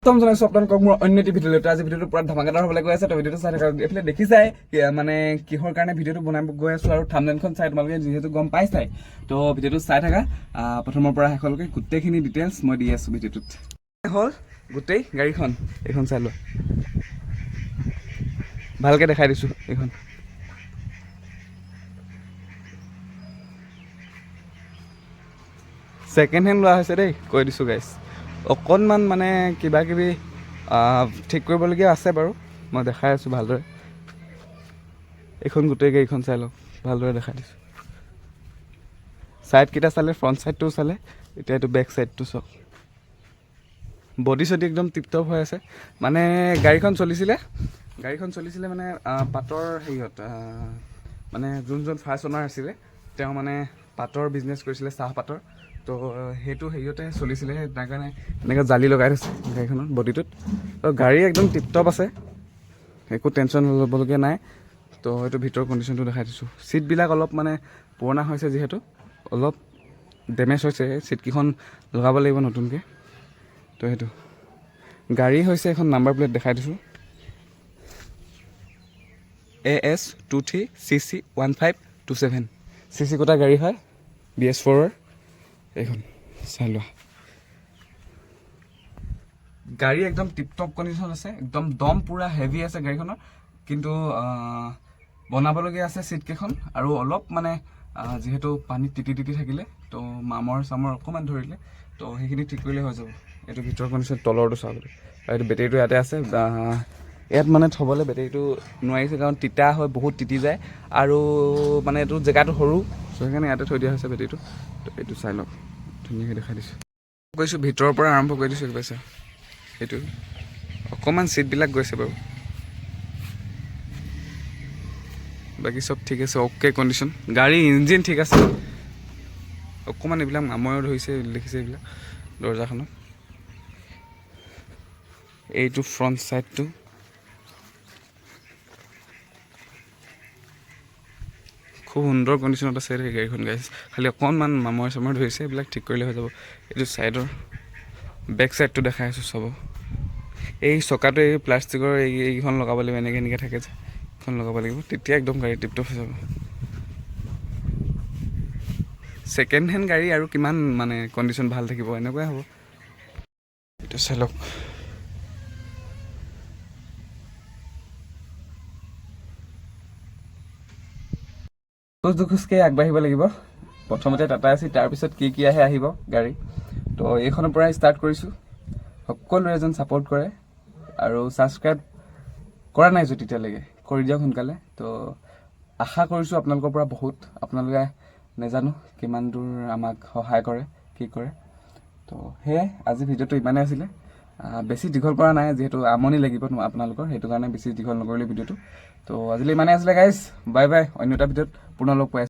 জনাইছো আপোনালোকক মোৰ অন্য এটি ভিডিঅ'লৈ। আজি ভিডিঅ'টো পুৰা ধামাকাদাৰ হ'বলৈ গৈ আছে, তো ভিডিঅ'টো চাই থকা। এইফালে দেখিছাই মানে কিহৰ কাৰণে ভিডিঅ'টো বনাব গৈ আছো, আৰু থাম্বনেইলখন চাই তোমালোকে যিহেতু গম পাইছাই। তো ভিডিঅ'টো চাই থাকা প্ৰথমৰ পৰা শেষলৈকে, গোটেইখিনি ডিটেইলছ মই দি আছো ভিডিঅ'টোত। হ'ল গোটেই গাড়ীখন, এইখন চাই লোৱা, ভালকৈ দেখাই দিছোঁ এইখন। ছেকেণ্ড হেণ্ড লোৱা হৈছে দেই, কৈ দিছোঁ গাইছ। অকণমান মানে কিবা কিবি ঠিক কৰিবলগীয়া আছে বাৰু, মই দেখাই আছোঁ ভালদৰে। এইখন গোটেই গাড়ীখন চাই লওক, ভালদৰে দেখাই দিছোঁ। ছাইডকেইটা চালে, ফ্ৰণ্ট ছাইডটোও চালে, এতিয়া এইটো বেক ছাইডটো চাওক। বডি চডি একদম টিপটপ হৈ আছে। মানে গাড়ীখন চলিছিলে মানে পাটৰ হেৰিয়ত, মানে যোনজন ফাৰ্ষ্ট অনাৰ আছিলে তেওঁ মানে পাটৰ বিজনেছ কৰিছিলে, চাহপাতৰ। তো সেইটো হেৰিয়তে চলিছিলে, তাৰ কাৰণে এনেকৈ জালি লগাই থৈছে গাড়ীখনৰ বডিটোত। তো গাড়ী একদম টিপটপ আছে, একো টেনশ্যন ল'বলগীয়া নাই। তো এইটো ভিতৰৰ কণ্ডিশ্যনটো দেখাই দিছোঁ। ছিটবিলাক অলপ মানে পুৰণা হৈছে, যিহেতু অলপ ডেমেজ হৈছে। ছিটকেইখন লগাব লাগিব নতুনকৈ। তো সেইটো গাড়ী হৈছে, এখন নাম্বাৰ প্লেট দেখাই দিছোঁ, AS23CC1527 CC কোটা গাড়ী হয়, BS4ৰ। এইখন চাই লোৱা, গাড়ী একদম টিপটপ কণ্ডিশ্যন আছে, একদম দম পূৰা হেভি আছে গাড়ীখনৰ। কিন্তু বনাবলগীয়া আছে ছিটকেইখন, আৰু অলপ মানে যিহেতু পানীত তিতি থাকিলে, তো মামৰ চামৰ অকণমান ধৰিলে, তো সেইখিনি ঠিক কৰিলে হৈ যাব। এইটো ভিতৰৰ কণ্ডিশ্যন, তলৰটো চাওক। এইটো বেটেৰীটো ইয়াতে আছে। ইয়াত মানে থ'বলৈ বেটেৰীটো নোৱাৰিছে, কাৰণ তিতা হয়, বহুত তিতি যায়, আৰু মানে এইটো জেগাটো সৰু, চ' সেইকাৰণে ইয়াতে থৈ দিয়া হৈছে বেটেৰীটো। তো এইটো চাই লওক, ধুনীয়াকৈ দেখাই দিছোঁ। কৈছোঁ ভিতৰৰ পৰা আৰম্ভ কৰি দিছোঁ, পাইছা এইটো। অকণমান ছিটবিলাক গৈছে বাৰু, বাকী চব ঠিক আছে, অ'কে কণ্ডিশ্যন। গাড়ী ইঞ্জিন ঠিক আছে, অকণমান এইবিলাক মাময়ো ধৰিছে, দেখিছে এইবিলাক দৰ্জাখনত। এইটো ফ্ৰণ্ট ছাইডটো, খুব সুন্দৰ কণ্ডিশ্যনত আছে এই গাড়ীখন গাইছ। খালি অকণমান মামৰ চামৰ ধৰিছে, এইবিলাক ঠিক কৰিলে হৈ যাব। এইটো ছাইডৰ বেক ছাইডটো দেখাই আছোঁ চাব। এই চকাটো, এই প্লাষ্টিকৰ এইকেইখন লগাব লাগিব, এনেকৈ থাকে যে, এইখন লগাব লাগিব, তেতিয়া একদম গাড়ী টিপটপ হৈ যাব। ছেকেণ্ড হেণ্ড গাড়ী আৰু কিমান মানে কণ্ডিশ্যন ভাল থাকিব, এনেকুৱাই হ'ব। এইটো চাই লওক, খোজকে আগবাঢ়িব লাগিব। প্ৰথমতে টাটা এচি, তাৰপিছত কি আহে আহিব গাড়ী। তো এইখনৰ পৰাই ষ্টাৰ্ট কৰিছোঁ। সকলোৱে এজন ছাপোৰ্ট কৰে, আৰু ছাবস্ক্ৰাইব কৰা নাই যদি তেতিয়ালৈকে কৰি দিয়ক সোনকালে। তো আশা কৰিছোঁ আপোনালোকৰ পৰা বহুত, আপোনালোকে নাজানো কিমান দূৰ আমাক সহায় কৰে, কি কৰে। তো সেয়াই, আজি ভিডিঅ'টো ইমানেই আছিলে। বেছি দীঘল কৰা নাই, যিহেতু আমনি লাগিব আপোনালোকৰ, সেইটো কাৰণে বেছি দীঘল নকৰিলোঁ ভিডিঅ'টো। তো আজিলৈ ইমানেই আছিলে গাইজ, বাই বাই। অন্য এটা ভিডিঅ'ত পুনৰ লগ পাই আছোঁ।